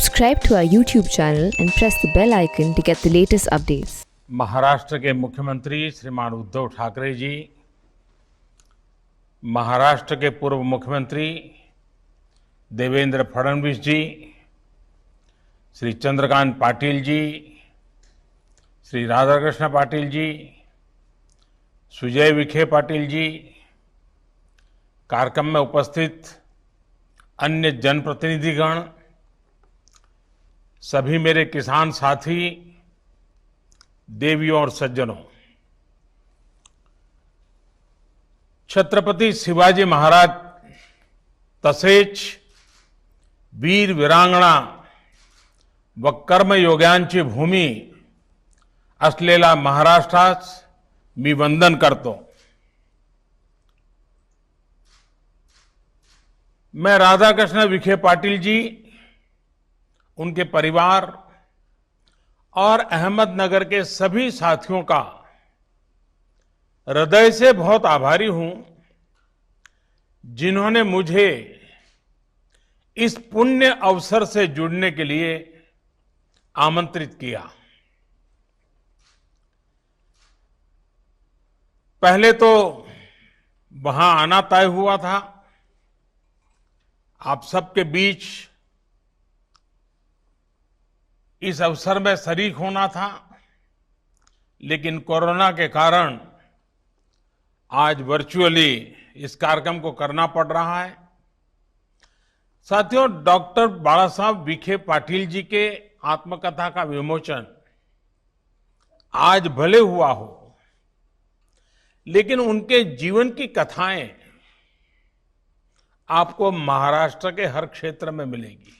Subscribe to our YouTube channel and press the bell icon to get the latest updates. Maharashtra के मुख्यमंत्री श्रीमान उद्धव ठाकरे जी, महाराष्ट्र के पूर्व मुख्यमंत्री देवेंद्र फडणवीस जी, श्री चंद्रकांत पाटिल जी, श्री राधाकृष्ण पाटिल जी, सुजय विखे पाटिल जी, कार्यक्रम में उपस्थित अन्य जनप्रतिनिधिगण, सभी मेरे किसान साथी, देवियों और सज्जनों, छत्रपति शिवाजी महाराज तसेच वीर वीरांगणा व कर्मयोग्यांची भूमी असलेला महाराष्ट्रास मी वंदन करतो. मैं राधाकृष्ण विखे पाटिल जी, उनके परिवार और अहमदनगर के सभी साथियों का हृदय से बहुत आभारी हूं, जिन्होंने मुझे इस पुण्य अवसर से जुड़ने के लिए आमंत्रित किया. पहले तो वहां आना तय हुआ था, आप सबके बीच इस अवसर में शरीक होना था, लेकिन कोरोना के कारण आज वर्चुअली इस कार्यक्रम को करना पड़ रहा है. साथियों, डॉक्टर बाला साहब विखे पाटिल जी के आत्मकथा का विमोचन आज भले हुआ हो, लेकिन उनके जीवन की कथाएं आपको महाराष्ट्र के हर क्षेत्र में मिलेगी.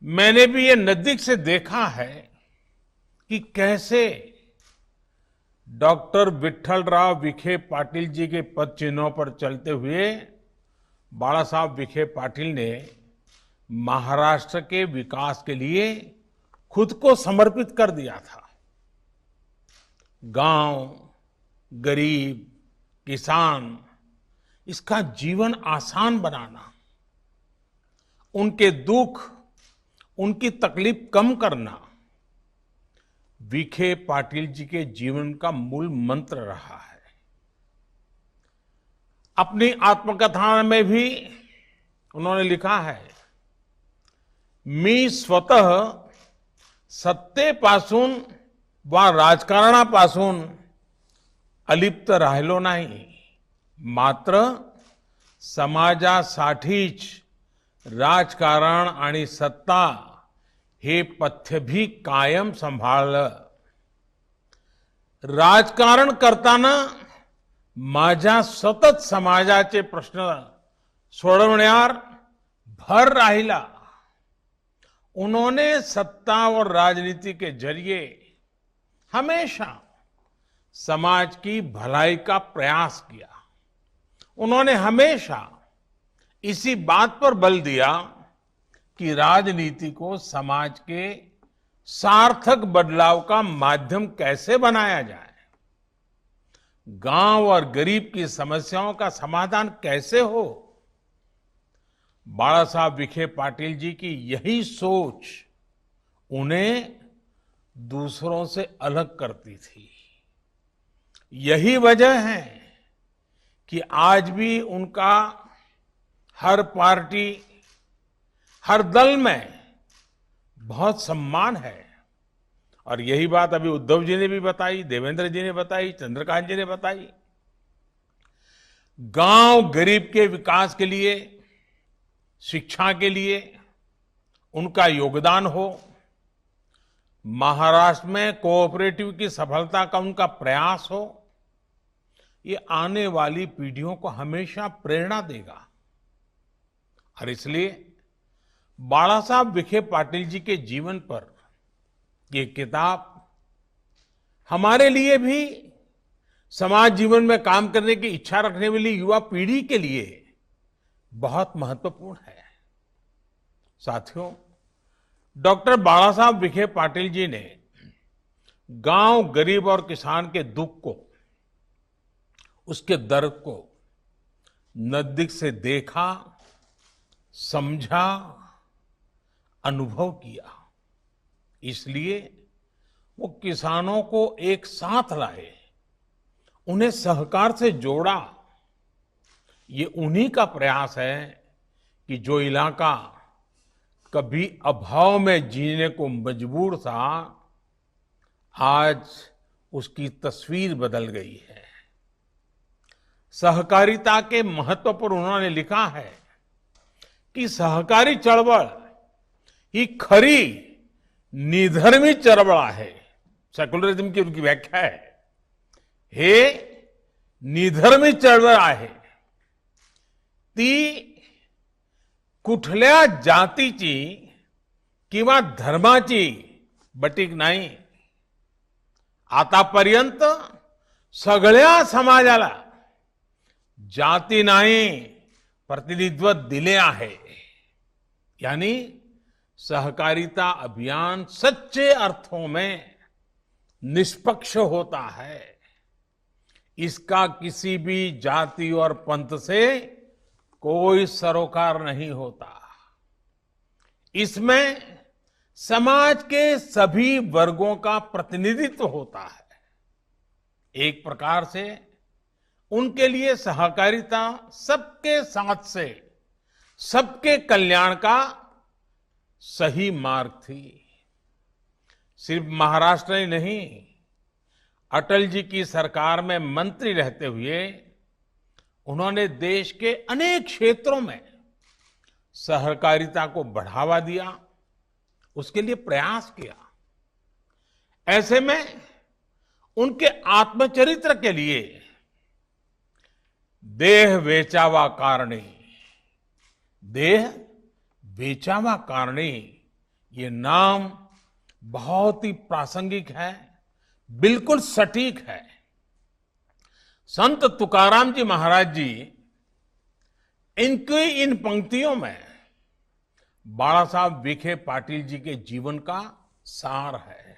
मैंने भी ये नजदीक से देखा है कि कैसे डॉक्टर विट्ठलराव विखे पाटिल जी के पद चिन्हों पर चलते हुए बाला साहब विखे पाटिल ने महाराष्ट्र के विकास के लिए खुद को समर्पित कर दिया था. गांव, गरीब, किसान, इसका जीवन आसान बनाना, उनके दुख, उनकी तकलीफ कम करना विखे पाटिल जी के जीवन का मूल मंत्र रहा है. अपनी आत्मकथा में भी उन्होंने लिखा है, मी स्वतः सत्तेपासून वा राजकारणापासून अलिप्त राहिलो नाही, मात्र समाजासाठीच राजकारण आणि सत्ता हे पथ्य भी कायम सांभाळलं. राजकारण करताना माझ्या सतत समाजाचे प्रश्न सोडवण्यावर भर राहिला. उन्होंने सत्ता और राजनीति के जरिए हमेशा समाज की भलाई का प्रयास किया. उन्होंने हमेशा इसी बात पर बल दिया कि राजनीति को समाज के सार्थक बदलाव का माध्यम कैसे बनाया जाए, गांव और गरीब की समस्याओं का समाधान कैसे हो. बाला साहब विखे पाटिल जी की यही सोच उन्हें दूसरों से अलग करती थी. यही वजह है कि आज भी उनका हर पार्टी, हर दल में बहुत सम्मान है. और यही बात अभी उद्धव जी ने भी बताई, देवेंद्र जी ने बताई, चंद्रकांत जी ने बताई. गांव गरीब के विकास के लिए, शिक्षा के लिए उनका योगदान हो, महाराष्ट्र में कोऑपरेटिव की सफलता का उनका प्रयास हो, ये आने वाली पीढ़ियों को हमेशा प्रेरणा देगा. और इसलिए बाला साहब विखे पाटिल जी के जीवन पर ये किताब हमारे लिए भी, समाज जीवन में काम करने की इच्छा रखने वाली युवा पीढ़ी के लिए बहुत महत्वपूर्ण है. साथियों, डॉक्टर बाला साहब विखे पाटिल जी ने गांव, गरीब और किसान के दुख को, उसके दर्द को नजदीक से देखा, समझा, अनुभव किया। इसलिए वो किसानों को एक साथ लाए, उन्हें सहकार से जोड़ा। ये उन्हीं का प्रयास है कि जो इलाका कभी अभाव में जीने को मजबूर था, आज उसकी तस्वीर बदल गई है। सहकारिता के महत्व पर उन्होंने लिखा है कि सहकारी चळवळ ही खरी निधर्मी चळवळ आहे। सेक्युलरिझम की उनकी व्याख्या है, हे निधर्मी चळवळ आहे। ती कुठल्या जातीची किंवा धर्माची बटीक नाही। आतापर्यंत सगळ्या समाजाला जाती नाही प्रतिनिधित्व दिले आहे। यानी सहकारिता अभियान सच्चे अर्थों में निष्पक्ष होता है। इसका किसी भी जाति और पंथ से कोई सरोकार नहीं होता। इसमें समाज के सभी वर्गों का प्रतिनिधित्व होता है। एक प्रकार से उनके लिए सहकारिता सबके साथ से सबके कल्याण का सही मार्ग थी। सिर्फ महाराष्ट्र ही नहीं, अटल जी की सरकार में मंत्री रहते हुए उन्होंने देश के अनेक क्षेत्रों में सहकारिता को बढ़ावा दिया, उसके लिए प्रयास किया। ऐसे में उनके आत्मचरित्र के लिए देह वेचावा कारणी, देह वेचावा कारणी, ये नाम बहुत ही प्रासंगिक है, बिल्कुल सटीक है। संत तुकाराम जी महाराज जी, इनकी इन पंक्तियों में बाला साहब विखे पाटिल जी के जीवन का सार है।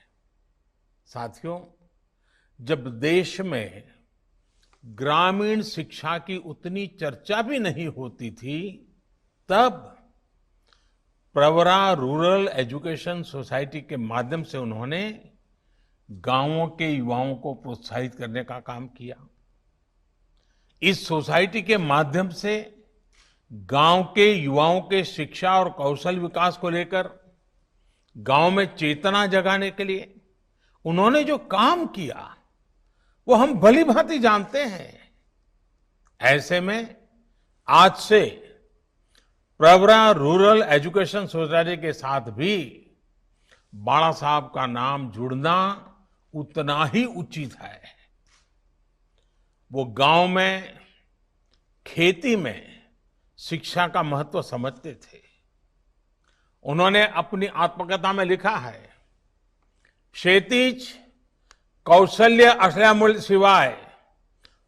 साथियों, जब देश में ग्रामीण शिक्षा की उतनी चर्चा भी नहीं होती थी, तब प्रवरा रूरल एजुकेशन सोसाइटी के माध्यम से उन्होंने गांवों के युवाओं को प्रोत्साहित करने का काम किया। इस सोसाइटी के माध्यम से गांव के युवाओं के शिक्षा और कौशल विकास को लेकर गांव में चेतना जगाने के लिए उन्होंने जो काम किया वो हम भली भांति जानते हैं। ऐसे में आज से प्रवरा रूरल एजुकेशन सोसाइटी के साथ भी बाला साहब का नाम जुड़ना उतना ही उचित है। वो गांव में खेती में शिक्षा का महत्व समझते थे। उन्होंने अपनी आत्मकथा में लिखा है, शेतीच कौशल्य असल्याशिवाय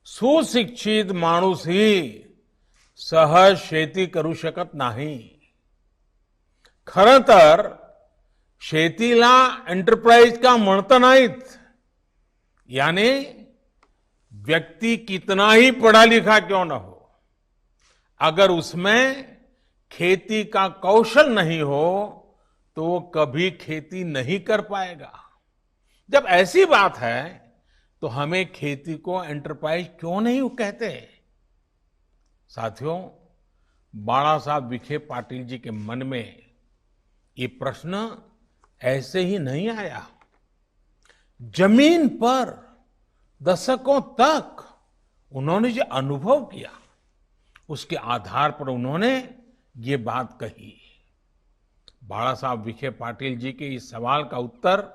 सुशिक्षित माणूस ही सहज शेती करू शकत नाही। खरं तर शेतीला एंटरप्राइज का म्हणत नाहीत। यानी व्यक्ति कितना ही पढ़ा लिखा क्यों न हो, अगर उसमें खेती का कौशल नहीं हो तो वो कभी खेती नहीं कर पाएगा। जब ऐसी बात है तो हमें खेती को एंटरप्राइज क्यों नहीं कहते। साथियों, बाला साहब विखे पाटिल जी के मन में ये प्रश्न ऐसे ही नहीं आया। जमीन पर दशकों तक उन्होंने जो अनुभव किया, उसके आधार पर उन्होंने ये बात कही। बाला साहब विखे पाटिल जी के इस सवाल का उत्तर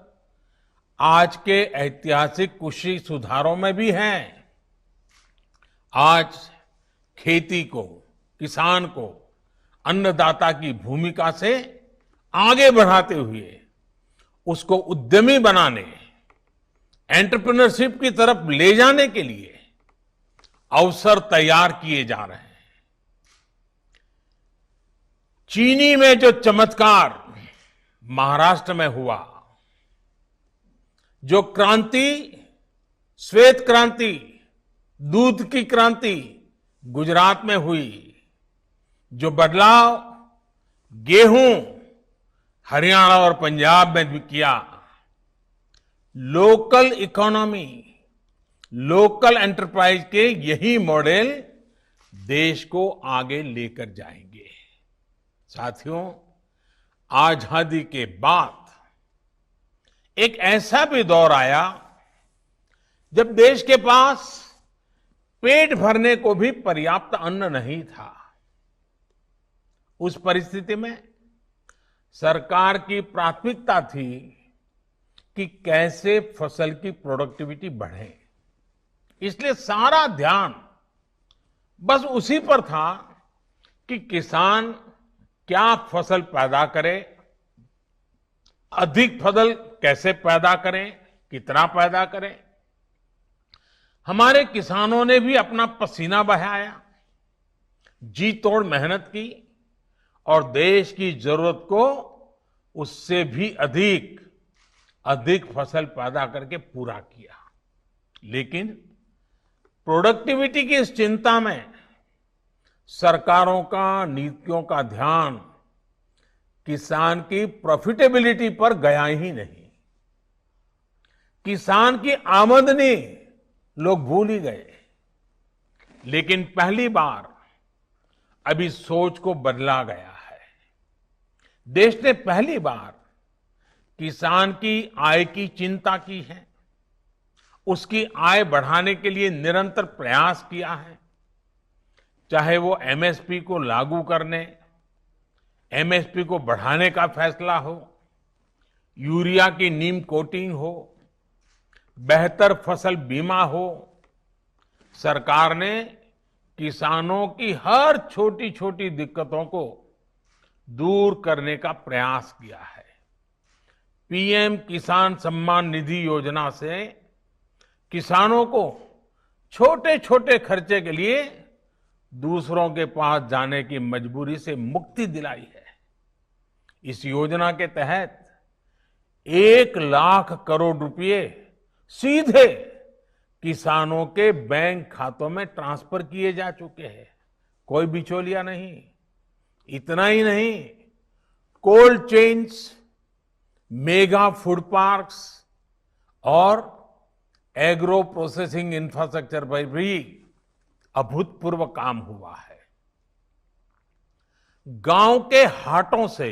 आज के ऐतिहासिक कृषि सुधारों में भी है। आज खेती को, किसान को अन्नदाता की भूमिका से आगे बढ़ाते हुए उसको उद्यमी बनाने, एंटरप्रेन्योरशिप की तरफ ले जाने के लिए अवसर तैयार किए जा रहे हैं। चीनी में जो चमत्कार महाराष्ट्र में हुआ, जो क्रांति, श्वेत क्रांति, दूध की क्रांति गुजरात में हुई, जो बदलाव गेहूं हरियाणा और पंजाब में भी किया। लोकल इकोनॉमी, लोकल एंटरप्राइज के यही मॉडल देश को आगे लेकर जाएंगे। साथियों, आजादी के बाद एक ऐसा भी दौर आया जब देश के पास पेट भरने को भी पर्याप्त अन्न नहीं था। उस परिस्थिति में सरकार की प्राथमिकता थी कि कैसे फसल की प्रोडक्टिविटी बढ़े। इसलिए सारा ध्यान बस उसी पर था कि किसान क्या फसल पैदा करे, अधिक फसल कैसे पैदा करें, कितना पैदा करें। हमारे किसानों ने भी अपना पसीना बहाया, जी तोड़ मेहनत की और देश की जरूरत को उससे भी अधिक फसल पैदा करके पूरा किया। लेकिन प्रोडक्टिविटी की इस चिंता में सरकारों का, नीतियों का ध्यान किसान की प्रॉफिटेबिलिटी पर गया ही नहीं। किसान की आमदनी लोग भूल ही गए। लेकिन पहली बार अभी सोच को बदला गया है। देश ने पहली बार किसान की आय की चिंता की है, उसकी आय बढ़ाने के लिए निरंतर प्रयास किया है। चाहे वो एमएसपी को लागू करने, एमएसपी को बढ़ाने का फैसला हो, यूरिया की नीम कोटिंग हो, बेहतर फसल बीमा हो, सरकार ने किसानों की हर छोटी छोटी दिक्कतों को दूर करने का प्रयास किया है। पीएम किसान सम्मान निधि योजना से किसानों को छोटे छोटे खर्चे के लिए दूसरों के पास जाने की मजबूरी से मुक्ति दिलाई है। इस योजना के तहत 1 लाख करोड़ रुपए सीधे किसानों के बैंक खातों में ट्रांसफर किए जा चुके हैं। कोई बिचौलिया नहीं। इतना ही नहीं, cold chains, mega food parks और एग्रो प्रोसेसिंग इंफ्रास्ट्रक्चर पर भी अभूतपूर्व काम हुआ है। गांव के हाटों से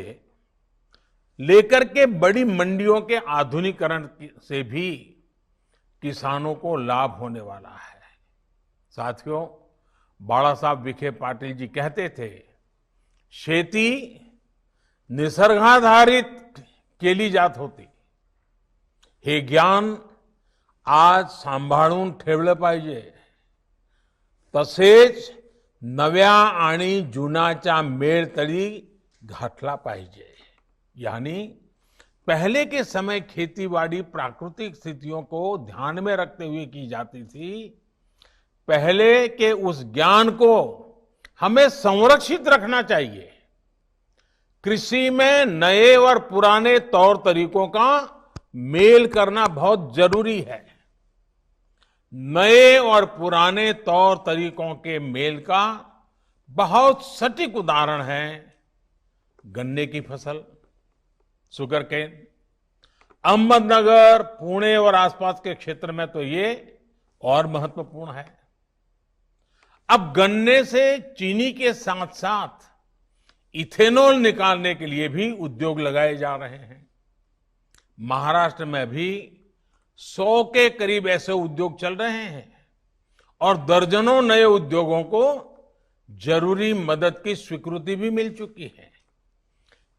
लेकर के बड़ी मंडियों के आधुनिकीकरण से भी किसानों को लाभ होने वाला है। साथियों, बाला साहब विखे पाटिल जी कहते थे, शेती निसर्गाधारित केली जात होती, हे ज्ञान आज सांभाळून ठेवलं पाहिजे, तसेच नव्या आणि जुनाच्या मेळ तळी घातला पाहिजे। यानी पहले के समय खेतीबाड़ी प्राकृतिक स्थितियों को ध्यान में रखते हुए की जाती थी। पहले के उस ज्ञान को हमें संरक्षित रखना चाहिए। कृषि में नए और पुराने तौर तरीकों का मेल करना बहुत जरूरी है। नए और पुराने तौर तरीकों के मेल का बहुत सटीक उदाहरण है गन्ने की फसल, शुगर केन। अहमदनगर, पुणे और आसपास के क्षेत्र में तो ये और महत्वपूर्ण है। अब गन्ने से चीनी के साथ साथ इथेनॉल निकालने के लिए भी उद्योग लगाए जा रहे हैं। महाराष्ट्र में भी 100 के करीब ऐसे उद्योग चल रहे हैं और दर्जनों नए उद्योगों को जरूरी मदद की स्वीकृति भी मिल चुकी है।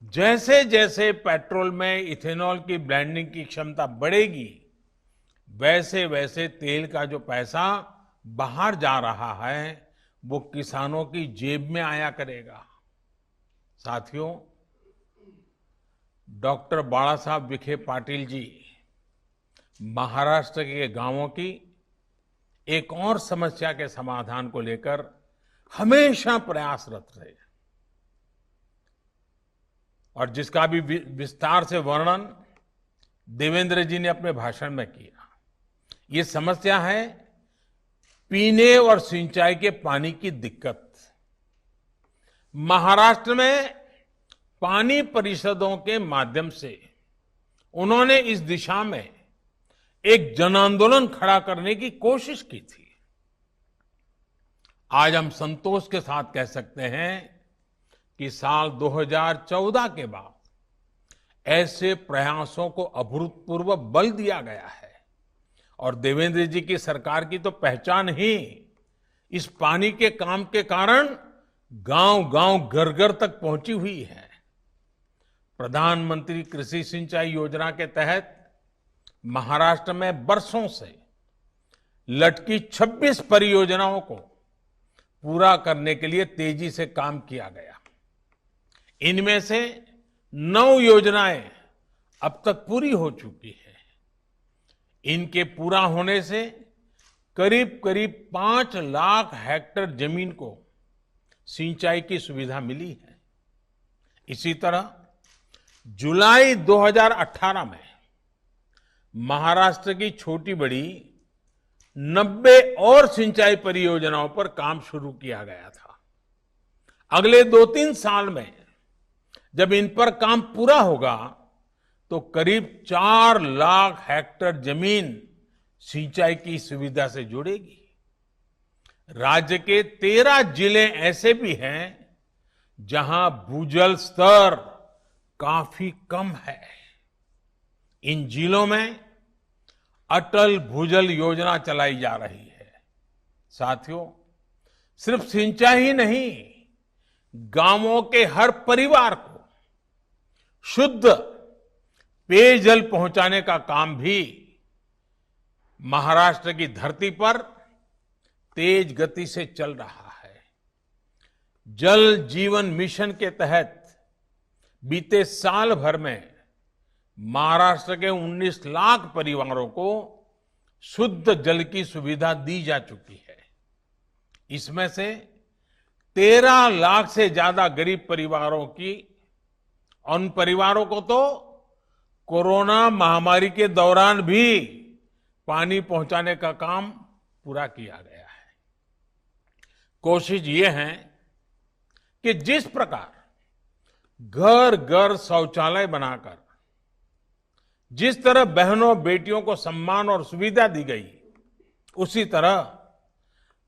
जैसे जैसे पेट्रोल में इथेनॉल की ब्लेंडिंग की क्षमता बढ़ेगी, वैसे वैसे तेल का जो पैसा बाहर जा रहा है वो किसानों की जेब में आया करेगा। साथियों, डॉक्टर बाला साहब विखे पाटिल जी महाराष्ट्र के गांवों की एक और समस्या के समाधान को लेकर हमेशा प्रयासरत रहे और जिसका भी विस्तार से वर्णन देवेंद्र जी ने अपने भाषण में किया। ये समस्या है पीने और सिंचाई के पानी की दिक्कत। महाराष्ट्र में पानी परिषदों के माध्यम से उन्होंने इस दिशा में एक जन आंदोलन खड़ा करने की कोशिश की थी। आज हम संतोष के साथ कह सकते हैं कि साल 2014 के बाद ऐसे प्रयासों को अभूतपूर्व बल दिया गया है और देवेंद्र जी की सरकार की तो पहचान ही इस पानी के काम के कारण गांव-गांव, घर-घर तक पहुंची हुई है। प्रधानमंत्री कृषि सिंचाई योजना के तहत महाराष्ट्र में बरसों से लटकी 26 परियोजनाओं को पूरा करने के लिए तेजी से काम किया गया। इनमें से 9 योजनाएं अब तक पूरी हो चुकी हैं। इनके पूरा होने से करीब करीब 5 लाख हेक्टेयर जमीन को सिंचाई की सुविधा मिली है। इसी तरह जुलाई 2018 में महाराष्ट्र की छोटी बड़ी 90 और सिंचाई परियोजनाओं पर काम शुरू किया गया था। अगले 2-3 साल में जब इन पर काम पूरा होगा तो करीब 4 लाख हेक्टेयर जमीन सिंचाई की सुविधा से जुड़ेगी। राज्य के 13 जिले ऐसे भी हैं जहां भूजल स्तर काफी कम है। इन जिलों में अटल भूजल योजना चलाई जा रही है। साथियों, सिर्फ सिंचाई ही नहीं, गांवों के हर परिवार को शुद्ध पेयजल पहुंचाने का काम भी महाराष्ट्र की धरती पर तेज गति से चल रहा है। जल जीवन मिशन के तहत बीते साल भर में महाराष्ट्र के 19 लाख परिवारों को शुद्ध जल की सुविधा दी जा चुकी है। इसमें से 13 लाख से ज्यादा गरीब परिवारों की, उन परिवारों को तो कोरोना महामारी के दौरान भी पानी पहुंचाने का काम पूरा किया गया है। कोशिश ये है कि जिस प्रकार घर घर शौचालय बनाकर जिस तरह बहनों बेटियों को सम्मान और सुविधा दी गई, उसी तरह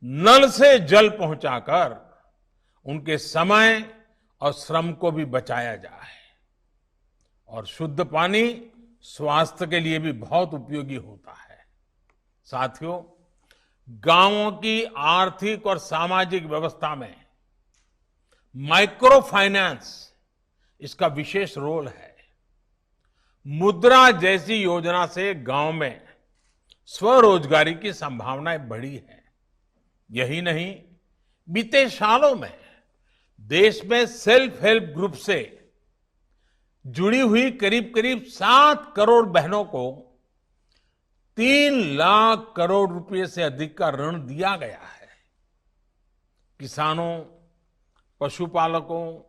नल से जल पहुंचाकर उनके समय और श्रम को भी बचाया जाए। और शुद्ध पानी स्वास्थ्य के लिए भी बहुत उपयोगी होता है। साथियों, गांवों की आर्थिक और सामाजिक व्यवस्था में माइक्रो फाइनेंस इसका विशेष रोल है। मुद्रा जैसी योजना से गांव में स्वरोजगारी की संभावनाएं बढ़ी है। यही नहीं, बीते सालों में देश में सेल्फ हेल्प ग्रुप से जुड़ी हुई करीब करीब 7 करोड़ बहनों को 3 लाख करोड़ रुपए से अधिक का ऋण दिया गया है। किसानों, पशुपालकों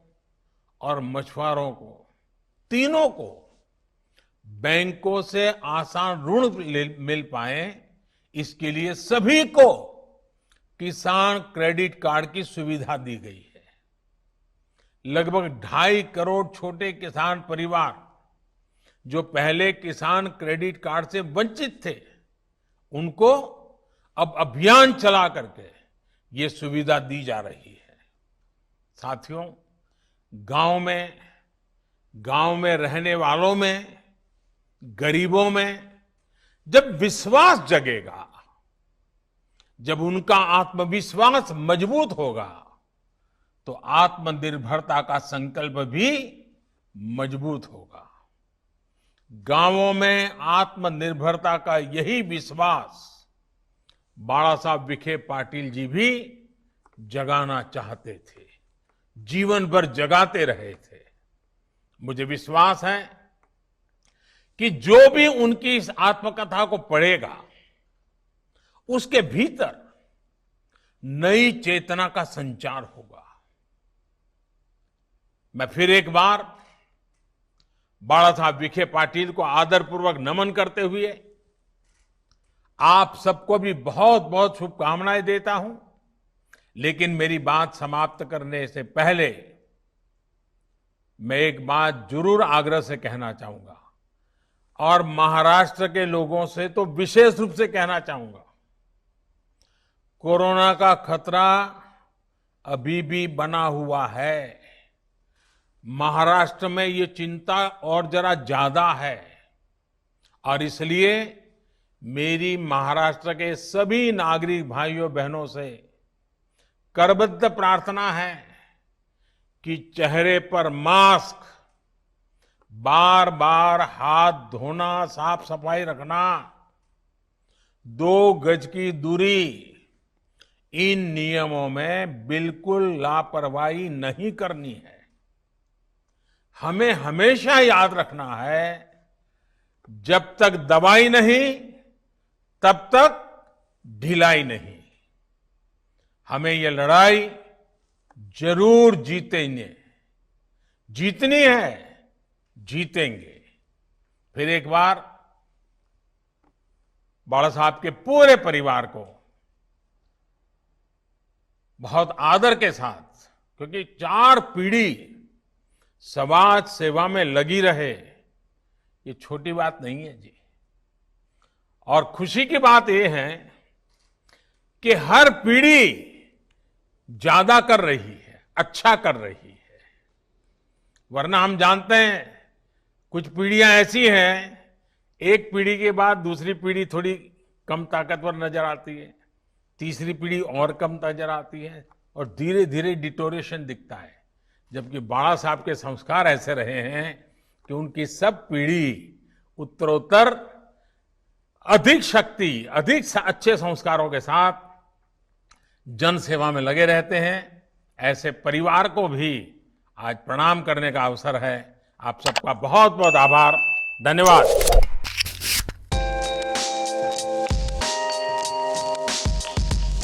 और मछुआरों को, तीनों को बैंकों से आसान ऋण मिल पाए, इसके लिए सभी को किसान क्रेडिट कार्ड की सुविधा दी गई है। लगभग 2.5 करोड़ छोटे किसान परिवार जो पहले किसान क्रेडिट कार्ड से वंचित थे, उनको अब अभियान चला करके ये सुविधा दी जा रही है। साथियों, गांव में रहने वालों में, गरीबों में जब विश्वास जगेगा, जब उनका आत्मविश्वास मजबूत होगा, तो आत्मनिर्भरता का संकल्प भी मजबूत होगा। गांवों में आत्मनिर्भरता का यही विश्वास बाला साहब विखे पाटिल जी भी जगाना चाहते थे, जीवन भर जगाते रहे थे। मुझे विश्वास है कि जो भी उनकी इस आत्मकथा को पढ़ेगा, उसके भीतर नई चेतना का संचार होगा। मैं फिर एक बार बाला साहब विखे पाटिल को आदरपूर्वक नमन करते हुए आप सबको भी बहुत बहुत शुभकामनाएं देता हूं। लेकिन मेरी बात समाप्त करने से पहले मैं एक बात जरूर आग्रह से कहना चाहूंगा और महाराष्ट्र के लोगों से तो विशेष रूप से कहना चाहूंगा, कोरोना का खतरा अभी भी बना हुआ है। महाराष्ट्र में ये चिंता और जरा ज्यादा है और इसलिए मेरी महाराष्ट्र के सभी नागरिक भाइयों बहनों से करबद्ध प्रार्थना है कि चेहरे पर मास्क, बार बार हाथ धोना, साफ सफाई रखना, 2 गज की दूरी, इन नियमों में बिल्कुल लापरवाही नहीं करनी है। हमें हमेशा याद रखना है, जब तक दवाई नहीं तब तक ढिलाई नहीं। हमें ये लड़ाई जरूर जीतेंगे, जीतनी है, जीतेंगे। फिर एक बार बाला साहब के पूरे परिवार को बहुत आदर के साथ, क्योंकि 4 पीढ़ी समाज सेवा में लगी रहे, ये छोटी बात नहीं है जी। और खुशी की बात यह है कि हर पीढ़ी ज्यादा कर रही है, अच्छा कर रही है। वरना हम जानते हैं कुछ पीढ़ियां ऐसी हैं, एक पीढ़ी के बाद दूसरी पीढ़ी थोड़ी कम ताकतवर नजर आती है, तीसरी पीढ़ी और कम नजर आती है और धीरे धीरे डिटोरेशन दिखता है। जबकि बाला साहब के संस्कार ऐसे रहे हैं कि उनकी सब पीढ़ी उत्तरोत्तर अधिक शक्ति, अधिक अच्छे संस्कारों के साथ जन सेवा में लगे रहते हैं। ऐसे परिवार को भी आज प्रणाम करने का अवसर है। आप सबका बहुत बहुत आभार, धन्यवाद।